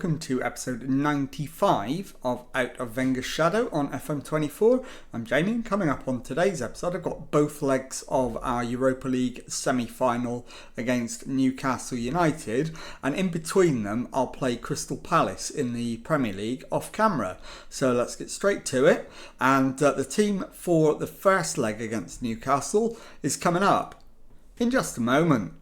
welcome to episode 95 of Out of Wenger's Shadow on FM24. I'm Jamie, and coming up on today's episode I've got both legs of our Europa League semi-final against Newcastle United, and in between them I'll play Crystal Palace in the Premier League off camera. So let's get straight to it, and the team for the first leg against Newcastle is coming up in just a moment.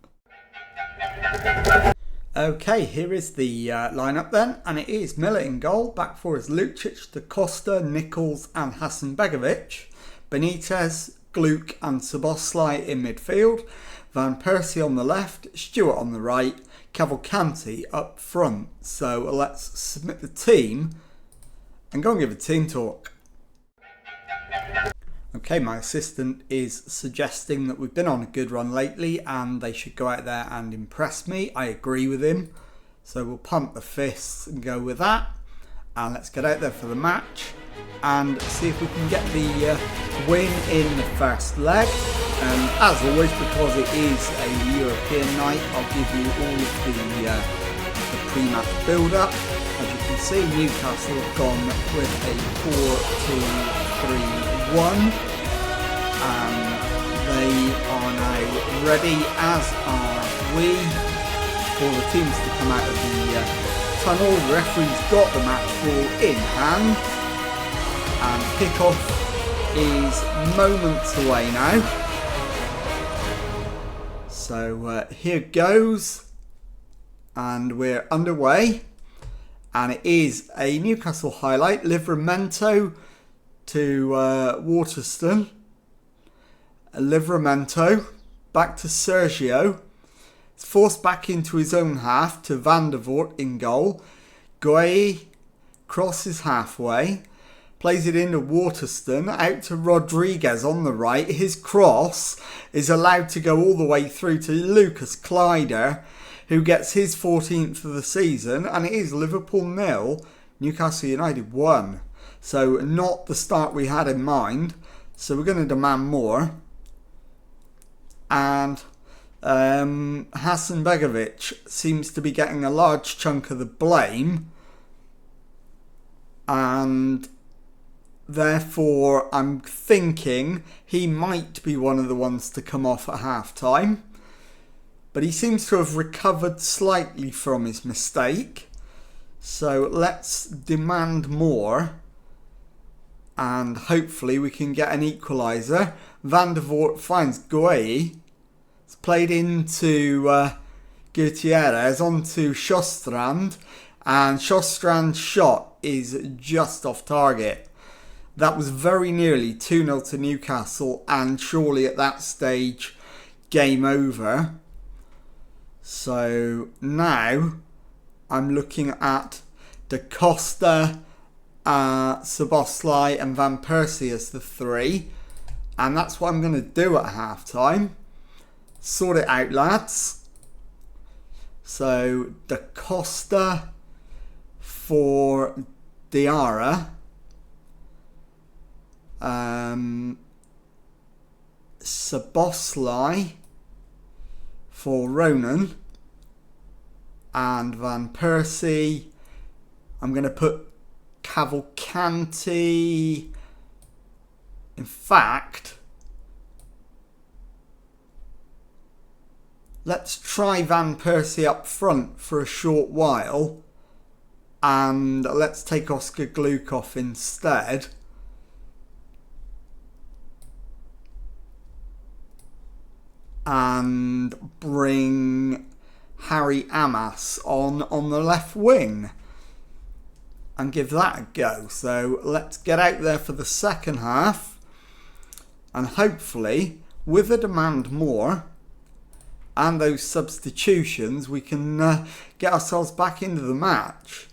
Okay, here is the lineup then, and it is Miller in goal. Back four is Lucic, Da Costa, Nichols and Hasanbegovic. Benitez, Gluck and Szoboszlai in midfield. Van Persie on the left, Stewart on the right, Cavalcanti up front. So let's submit the team and go and give a team talk. Okay, my assistant is suggesting that we've been on a good run lately and they should go out there and impress me. I agree with him. So we'll pump the fists and go with that. And let's get out there for the match and see if we can get the win in the first leg. And as always, because it is a European night, I'll give you all of the pre-match build-up. As you can see, Newcastle have gone with a 4-2-3-1. They are now ready, as are we, for the teams to come out of the tunnel. The referee's got the match ball in hand, and kickoff is moments away now. So here goes, and we're underway, and it is a Newcastle highlight. Livramento to Waterston. Livramento back to Sergio. It's forced back into his own half to Van der Voort in goal. Gueye crosses halfway, plays it into Waterston, out to Rodriguez on the right. His cross is allowed to go all the way through to Lucas Kleider, who gets his 14th of the season, and it is Liverpool 0, Newcastle United 1. So not the start we had in mind, so we're going to demand more. And Hasanbegovic seems to be getting a large chunk of the blame, and therefore I'm thinking he might be one of the ones to come off at half time. But he seems to have recovered slightly from his mistake, so let's demand more and hopefully we can get an equaliser. Van der Voort finds Gueye. It's played into Gutierrez onto Sjöstrand, and Sjöstrand's shot is just off target. That was very nearly 2-0 to Newcastle, and surely at that stage game over. So now I'm looking at Da Costa, Szoboszlai and Van Persie as the three, and that's what I'm going to do at half time. Sort it out, lads. So Da Costa for Diarra, Szoboszlai for Ronan, and Van Persie I'm going to put Cavalcanti. In fact, let's try Van Persie up front for a short while, and let's take Oscar Gluck off instead. And bring Harry Amas on the left wing and give that a go. So let's get out there for the second half, and hopefully with a demand more and those substitutions we can get ourselves back into the match.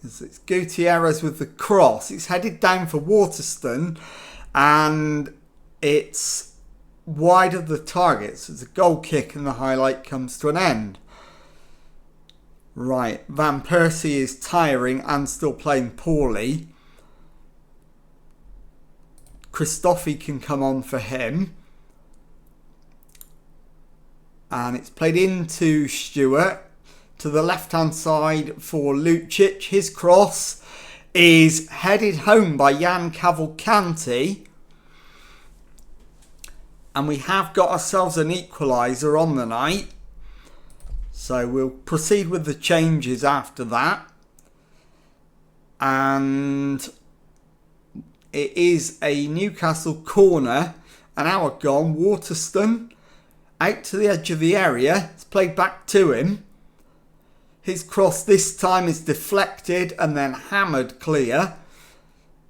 It's Gutierrez with the cross. It's headed down for Waterston and it's wide of the target, so it's a goal kick and the highlight comes to an end. Right, Van Persie is tiring and still playing poorly. Christophe can come on for him. And it's played into Stewart. to the left-hand side for Lucic. His cross is headed home by Jan Cavalcanti. And we have got ourselves an equaliser on the night. So we'll proceed with the changes after that. And it is a Newcastle corner. An hour gone. Waterston out to the edge of the area. It's played back to him. His cross this time is deflected and then hammered clear.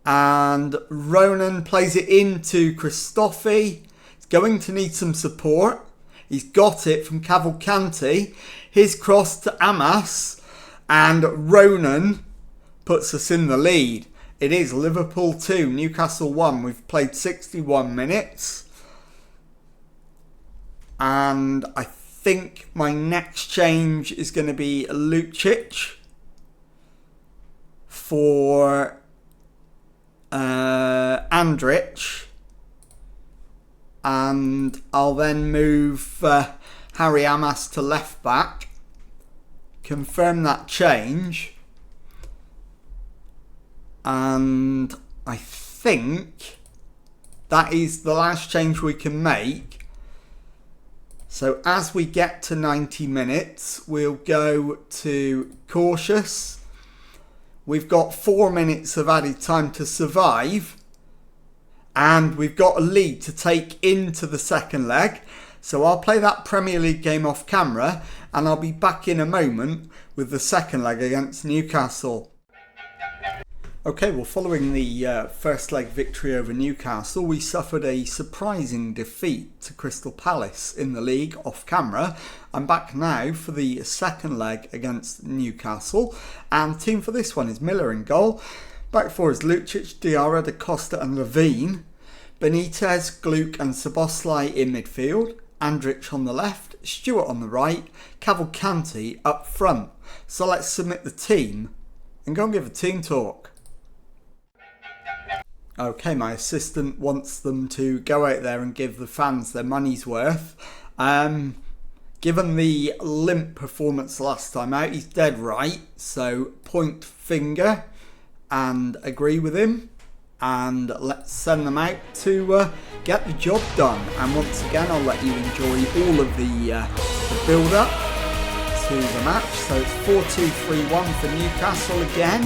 And Ronan plays it into Christophe. He's going to need some support. He's got it from Cavalcanti. His cross to Amas. And Ronan puts us in the lead. It is Liverpool 2, Newcastle 1. We've played 61 minutes. And I think my next change is going to be Lucic for Andrich. And I'll then move Harry Amas to left back. Confirm that change. And I think that is the last change we can make. So as we get to 90 minutes, we'll go to cautious. We've got 4 minutes of added time to survive. And we've got a lead to take into the second leg. So I'll play that Premier League game off camera. And I'll be back in a moment with the second leg against Newcastle. Okay, well, following the first leg victory over Newcastle, we suffered a surprising defeat to Crystal Palace in the league off camera. I'm back now for the second leg against Newcastle, and the team for this one is Miller in goal. Back four is Lucic, Diarra, Da Costa and Levine. Benitez, Gluck and Szoboszlai in midfield. Andrich on the left, Stewart on the right, Cavalcanti up front. So let's submit the team and go and give a team talk. Okay, my assistant wants them to go out there and give the fans their money's worth. Given the limp performance last time out, he's dead right. So point finger and agree with him. And let's send them out to get the job done. And once again, I'll let you enjoy all of the build-up to the match. So it's 4-2-3-1 for Newcastle again,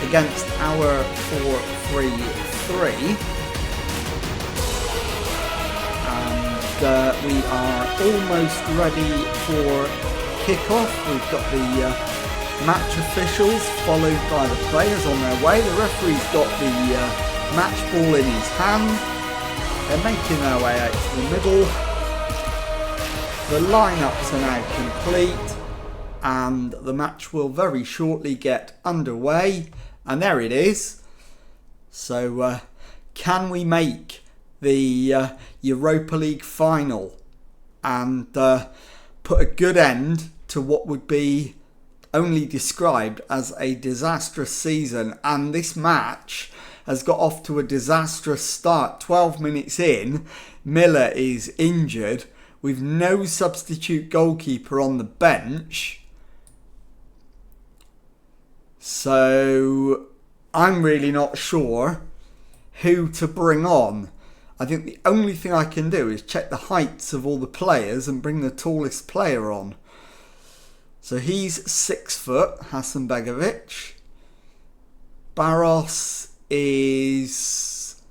against our 4-3-3. And we are almost ready for kickoff. We've got the match officials followed by the players on their way. The referee's got the match ball in his hand. They're making their way out to the middle. The lineups are now complete and the match will very shortly get underway. And there it is. So can we make the Europa League final and put a good end to what would be only described as a disastrous season? And this match has got off to a disastrous start. 12 minutes in, Miller is injured with no substitute goalkeeper on the bench. So I'm really not sure who to bring on. I think the only thing I can do is check the heights of all the players and bring the tallest player on. So he's 6 foot, Hasanbegovic. Barros is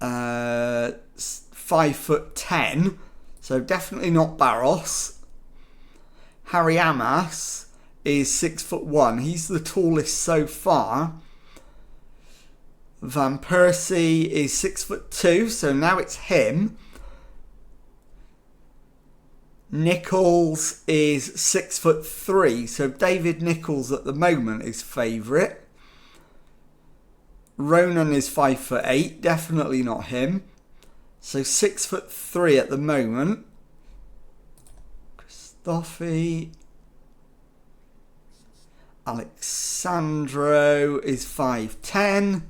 5'10", so definitely not Barros. Harry Amas is 6'1". He's the tallest so far. Van Persie is 6'2", so now it's him. Nichols is 6'3", so David Nichols at the moment is favourite. Ronan is 5'8", definitely not him. So 6'3" at the moment. Christophe. Alexandro is 5'10".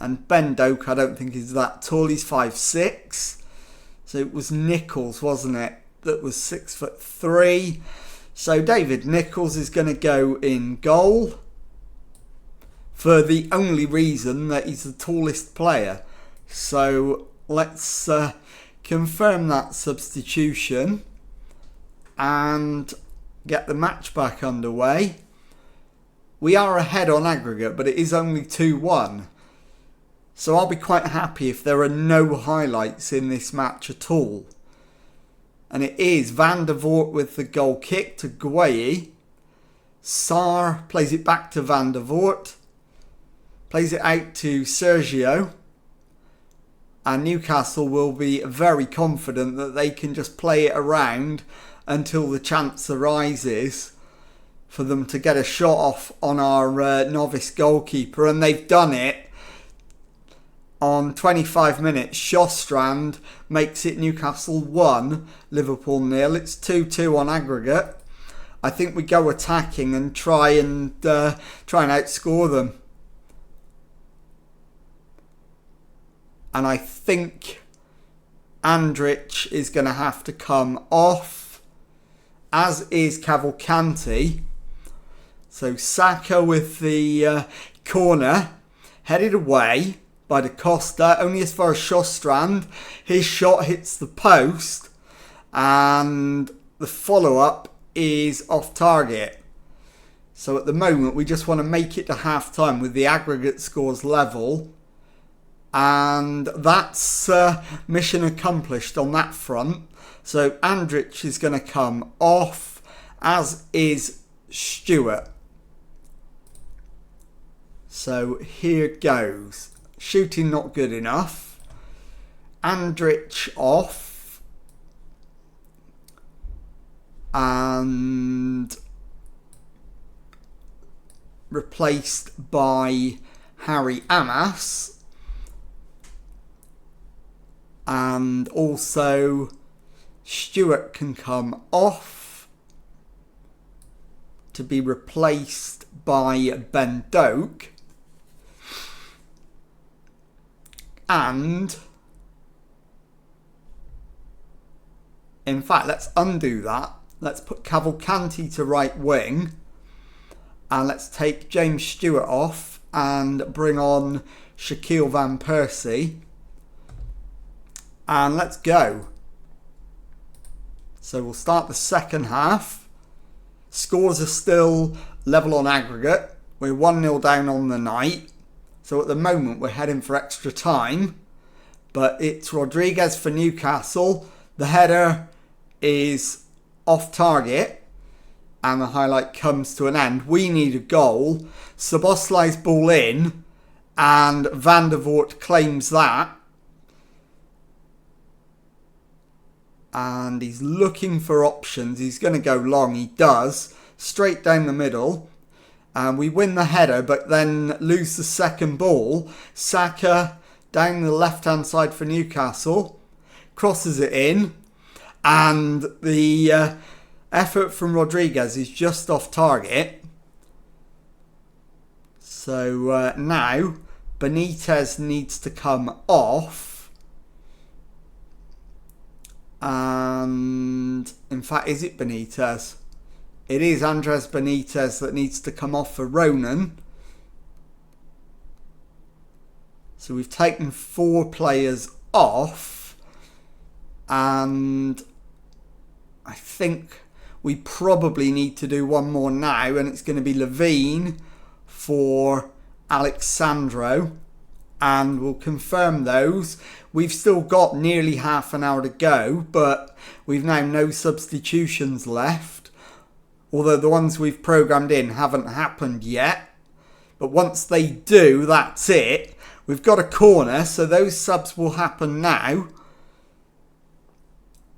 And Ben Doak I don't think is that tall. He's 5'6". So it was Nichols, wasn't it? that was 6'3". So David Nichols is going to go in goal for the only reason that he's the tallest player. So let's confirm that substitution and get the match back underway. We are ahead on aggregate, but it is only 2-1. So I'll be quite happy if there are no highlights in this match at all. And it is Van der Voort with the goal kick to Gueye. Sarr plays it back to Van der Voort. Plays it out to Sergio. And Newcastle will be very confident that they can just play it around until the chance arises for them to get a shot off on our novice goalkeeper. And they've done it. On 25 minutes, Sjöstrand makes it Newcastle 1, Liverpool 0. It's 2-2 on aggregate. I think we go attacking and try and outscore them. And I think Andrich is going to have to come off, as is Cavalcanti. So Saka with the corner, headed away by Da Costa, only as far as Sjöstrand. His shot hits the post and the follow-up is off target. So at the moment we just want to make it to half-time with the aggregate scores level. And that's mission accomplished on that front. So Andrich is going to come off, as is Stewart. So here goes. Shooting not good enough. Andrich off. And replaced by Harry Amas. And also Stewart can come off to be replaced by Ben Doak. And in fact, let's undo that. Let's put Cavalcanti to right wing. And let's take James Stewart off and bring on Shaquille Van Persie. And let's go. So we'll start the second half. Scores are still level on aggregate. We're 1-0 down on the night. So at the moment we're heading for extra time. But it's Rodriguez for Newcastle. The header is off target. And the highlight comes to an end. We need a goal. Szoboszlai's ball in. And Van der Voort claims that. And he's looking for options. He's going to go long. He does. Straight down the middle. And we win the header, but then lose the second ball. Saka down the left-hand side for Newcastle. Crosses it in. And the effort from Rodriguez is just off target. So now Benitez needs to come off. And in fact, is it Benitez? It is Andres Benitez that needs to come off for Ronan. So we've taken 4 players off. And I think we probably need to do one more now. And it's going to be Levine for Alexandro. And we'll confirm those. We've still got nearly half an hour to go. But we've now no substitutions left. Although the ones we've programmed in haven't happened yet. But once they do, that's it. We've got a corner, so those subs will happen now.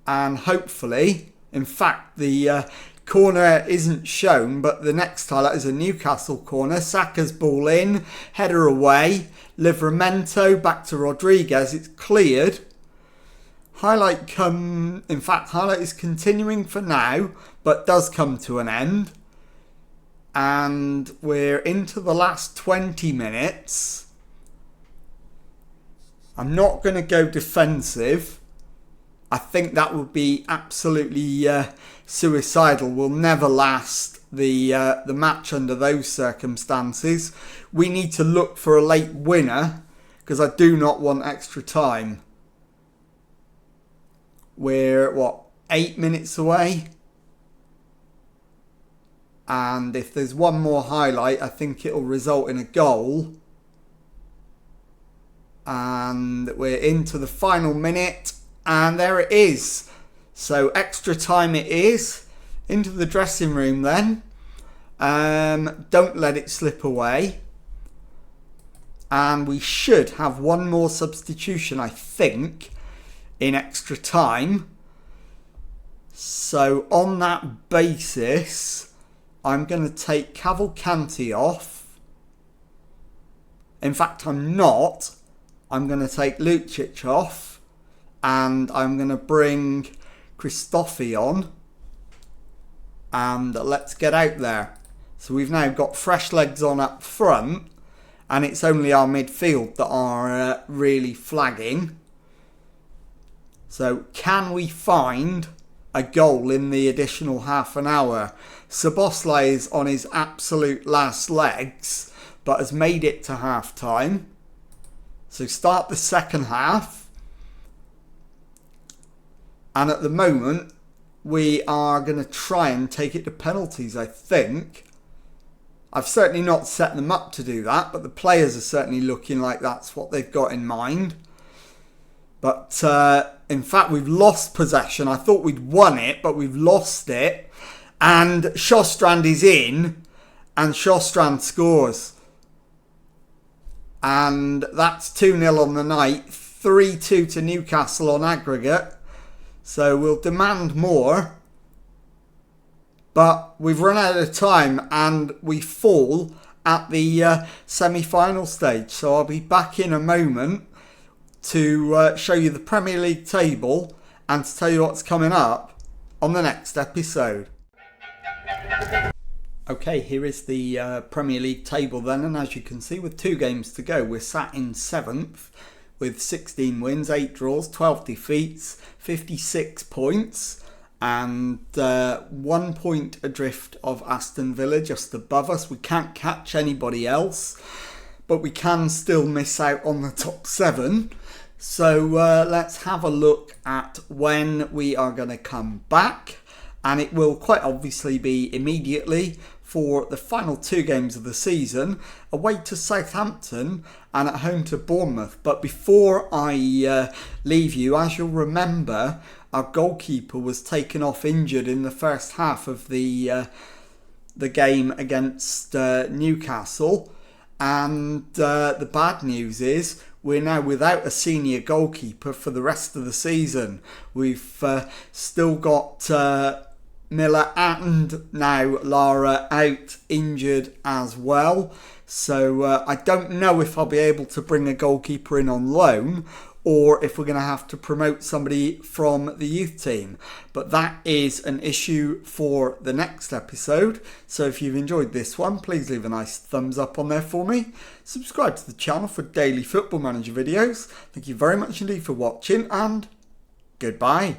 And hopefully, in fact, the corner isn't shown, but the next highlight is a Newcastle corner. Saka's ball in, header away. Livramento back to Rodriguez. It's cleared. Highlight is continuing for now, but does come to an end. And we're into the last 20 minutes. I'm not going to go defensive. I think that would be absolutely suicidal. We'll never last the match under those circumstances. We need to look for a late winner because I do not want extra time. We're, 8 minutes away? And if there's one more highlight, I think it'll result in a goal. And we're into the final minute. And there it is. So extra time it is. Into the dressing room then. Don't let it slip away. And we should have one more substitution, I think, in extra time. So on that basis, I'm going to take Cavalcanti off. In fact, I'm not. I'm going to take Lucic off. And I'm going to bring Christofi on. And let's get out there. So we've now got fresh legs on up front. And it's only our midfield that are really flagging. So can we find a goal in the additional half an hour? Szoboszlai is on his absolute last legs, but has made it to half time. So start the second half. And at the moment, we are going to try and take it to penalties, I think. I've certainly not set them up to do that, but the players are certainly looking like that's what they've got in mind. But in fact, we've lost possession. I thought we'd won it, but we've lost it. And Sjöstrand is in, and Sjöstrand scores. And that's 2-0 on the night, 3-2 to Newcastle on aggregate. So we'll demand more. But we've run out of time and we fall at the semi-final stage. So I'll be back in a moment to show you the Premier League table and to tell you what's coming up on the next episode. Okay, here is the Premier League table then, and as you can see, with 2 games to go, we're sat in 7th with 16 wins, 8 draws, 12 defeats, 56 points, and 1 point adrift of Aston Villa just above us. We can't catch anybody else, but we can still miss out on the top 7. So let's have a look at when we are going to come back. And it will quite obviously be immediately for the final 2 games of the season, away to Southampton and at home to Bournemouth. But before I leave you, as you'll remember, our goalkeeper was taken off injured in the first half of the game against Newcastle. And the bad news is we're now without a senior goalkeeper for the rest of the season. We've still got Miller and now Lara out injured as well. So I don't know if I'll be able to bring a goalkeeper in on loan or if we're going to have to promote somebody from the youth team. But that is an issue for the next episode. So if you've enjoyed this one, please leave a nice thumbs up on there for me. Subscribe to the channel for daily Football Manager videos. Thank you very much indeed for watching, and goodbye.